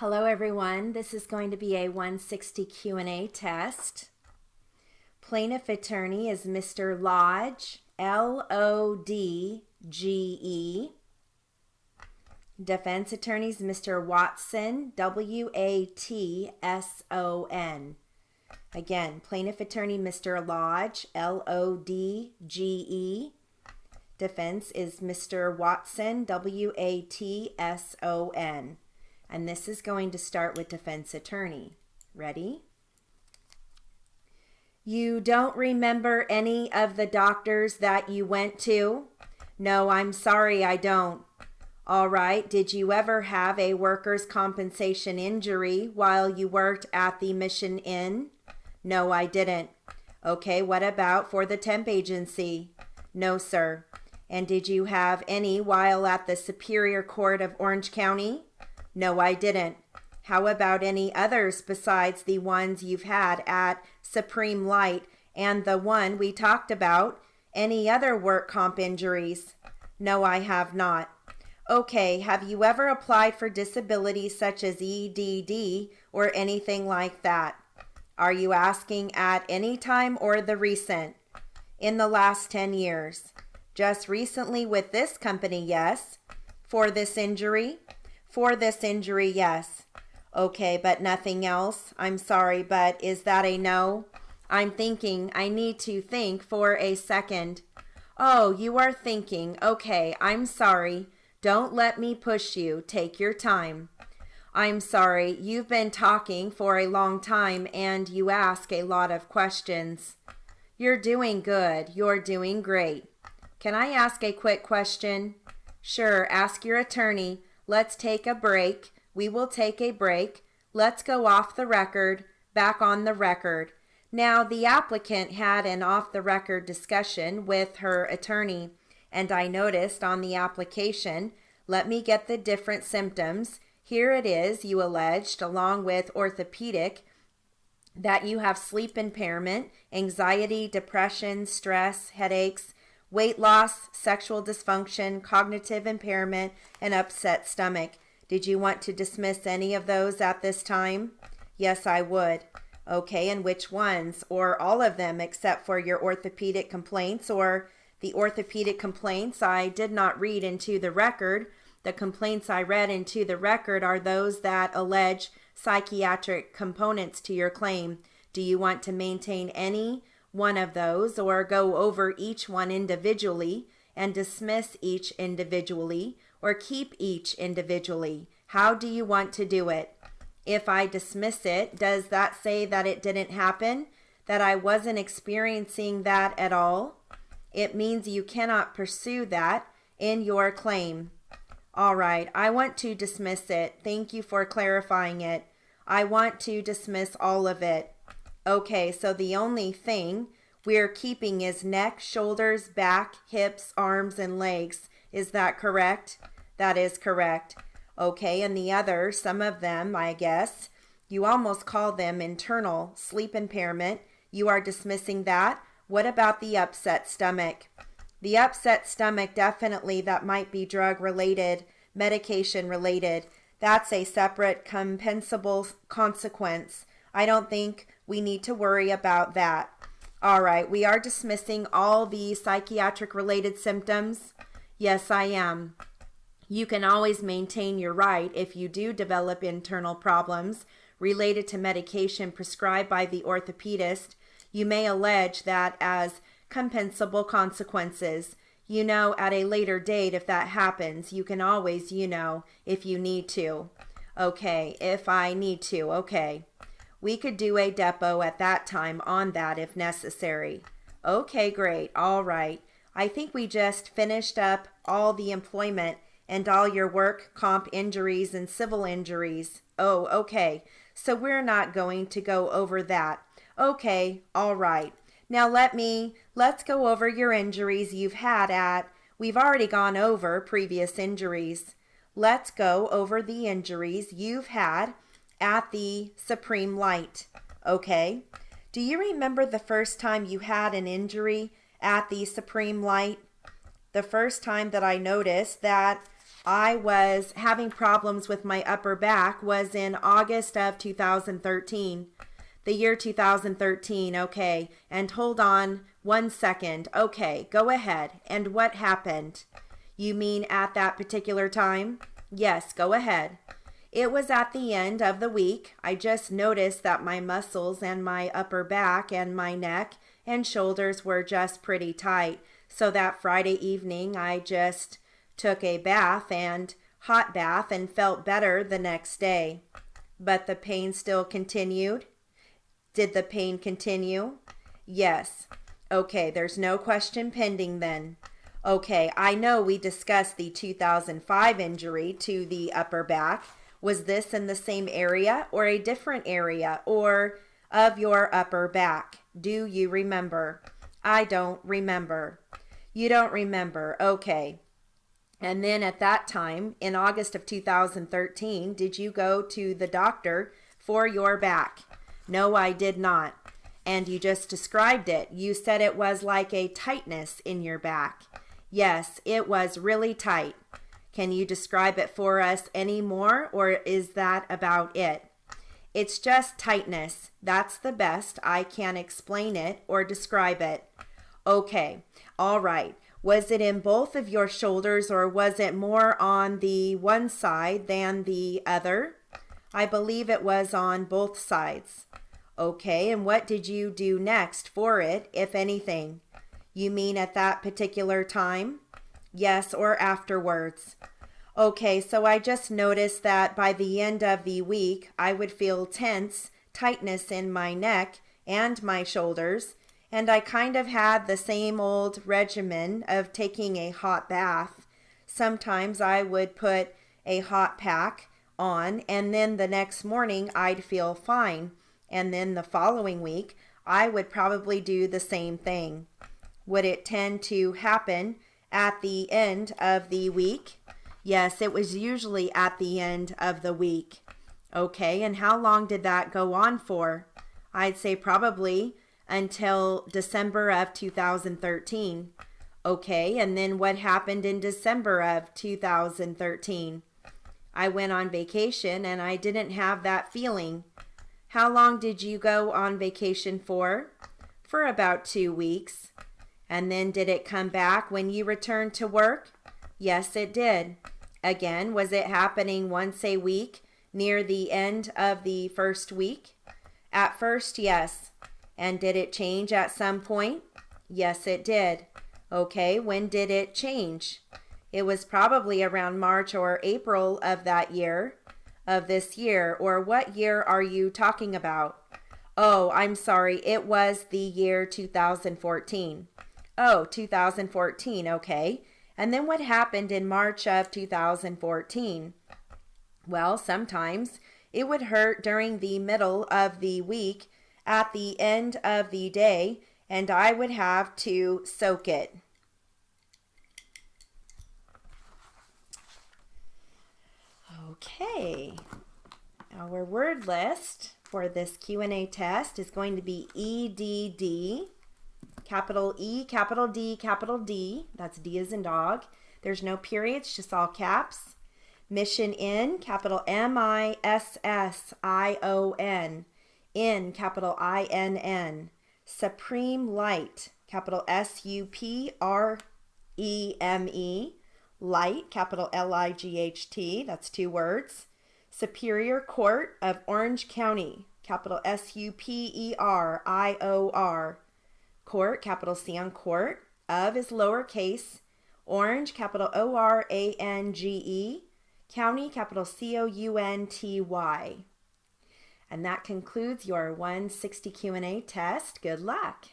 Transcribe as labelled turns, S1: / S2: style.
S1: Hello everyone, this is going to be a 160 Q&A test. Plaintiff attorney is Mr. Lodge, L-O-D-G-E. Defense attorney is Mr. Watson, W-A-T-S-O-N. Again, plaintiff attorney Mr. Lodge, L-O-D-G-E. Defense is Mr. Watson, W-A-T-S-O-N. And this is going to start with defense attorney. Ready? You don't remember any of the doctors that you went to? No, I'm sorry, I don't. All right, did you ever have a workers' compensation injury while you worked at the Mission Inn? No, I didn't. Okay, what about for the temp agency? No, sir. And did you have any while at the Superior Court of Orange County? No, I didn't. How about any others besides the ones you've had at Supreme Light and the one we talked about? Any other work comp injuries? No, I have not. Okay, have you ever applied for disability such as EDD or anything like that? Are you asking at any time or the recent? In the last 10 years. Just recently with this company, yes. For this injury? For this injury, yes. Okay, but nothing else? I'm sorry, but is that a no? I'm thinking. I need to think for a second. Oh, you are thinking. Okay, I'm sorry. Don't let me push you. Take your time. I'm sorry. You've been talking for a long time and you ask a lot of questions. You're doing good. You're doing great. Can I ask a quick question? Sure, ask your attorney. Let's take a break. We will take a break. Let's go off the record, back on the record. Now, the applicant had an off-the-record discussion with her attorney, and I noticed on the application, let me get the different symptoms. Here it is, you alleged, along with orthopedic, that you have sleep impairment, anxiety, depression, stress, headaches, weight loss, sexual dysfunction, cognitive impairment, and upset stomach. Did you want to dismiss any of those at this time? Yes, I would. Okay, and which ones? Or all of them except for your orthopedic complaints or the orthopedic complaints I did not read into the record. The complaints I read into the record are those that allege psychiatric components to your claim. Do you want to maintain any one of those or go over each one individually and dismiss each individually or keep each individually? How do you want to do it? If I dismiss it, does that say that it didn't happen? That I wasn't experiencing that at all? It means you cannot pursue that in your claim. All right, I want to dismiss it. Thank you for clarifying it. I want to dismiss all of it. Okay, so the only thing we're keeping is neck, shoulders, back, hips, arms, and legs. Is that correct? That is correct. Okay, and the other, some of them, I guess, you almost call them internal sleep impairment. You are dismissing that. What about the upset stomach? The upset stomach, definitely that might be drug related, medication related. That's a separate compensable consequence. I don't think we need to worry about that. All right, we are dismissing all the psychiatric related symptoms. Yes, I am. You can always maintain your right if you do develop internal problems related to medication prescribed by the orthopedist. You may allege that as compensable consequences. At a later date if that happens. You can always, if you need to. Okay, if I need to, okay. We could do a depo at that time on that if necessary. Okay, great. All right. I think we just finished up all the employment and all your work comp injuries and civil injuries. Oh, okay. So we're not going to go over that. Okay, all right. Now let's go over your injuries you've had we've already gone over previous injuries. Let's go over the injuries you've had at the Supreme Light. Okay. Do you remember the first time you had an injury at the Supreme Light? The first time that I noticed that I was having problems with my upper back was in August of 2013. The year 2013, okay. And hold on 1 second. Okay, go ahead. And what happened? You mean at that particular time? Yes, go ahead. It was at the end of the week. I just noticed that my muscles and my upper back and my neck and shoulders were just pretty tight. So that Friday evening, I just took a bath and hot bath and felt better the next day. But the pain still continued. Did the pain continue? Yes. Okay, there's no question pending then. Okay, I know we discussed the 2005 injury to the upper back. Was this in the same area or a different area or of your upper back? Do you remember? I don't remember. You don't remember. Okay. And then at that time, in August of 2013, did you go to the doctor for your back? No, I did not. And you just described it. You said it was like a tightness in your back. Yes, it was really tight. Can you describe it for us any more, or is that about it? It's just tightness. That's the best I can explain it or describe it. Okay, all right. Was it in both of your shoulders, or was it more on the one side than the other? I believe it was on both sides. Okay, and what did you do next for it, if anything? You mean at that particular time? Yes, or afterwards. Okay, so I just noticed that by the end of the week, I would feel tense, tightness in my neck and my shoulders, and I kind of had the same old regimen of taking a hot bath. Sometimes I would put a hot pack on, and then the next morning I'd feel fine, and then the following week I would probably do the same thing. Would it tend to happen at the end of the week? Yes, it was usually at the end of the week. Okay, and how long did that go on for? I'd say probably until December of 2013. Okay, and then what happened in December of 2013? I went on vacation and I didn't have that feeling. How long did you go on vacation for? For about 2 weeks. And then did it come back when you returned to work? Yes, it did. Again, was it happening once a week near the end of the first week? At first, yes. And did it change at some point? Yes, it did. Okay, when did it change? It was probably around March or April of that year, of this year, or what year are you talking about? Oh, I'm sorry, it was the year 2014. Oh, 2014, okay. And then what happened in March of 2014? Well, sometimes it would hurt during the middle of the week, at the end of the day, and I would have to soak it. Okay, our word list for this Q&A test is going to be EDD. Capital E, capital D, capital D. That's D as in dog. There's no periods, just all caps. Mission in, capital MISSION. In, capital INN. Supreme light, capital SUPREME. Light, capital LIGHT. That's 2 words. Superior Court of Orange County, capital SUPERIOR. Court, capital C on court. Of is lowercase. Orange, capital ORANGE. County, capital COUNTY. And that concludes your 160 Q&A test. Good luck.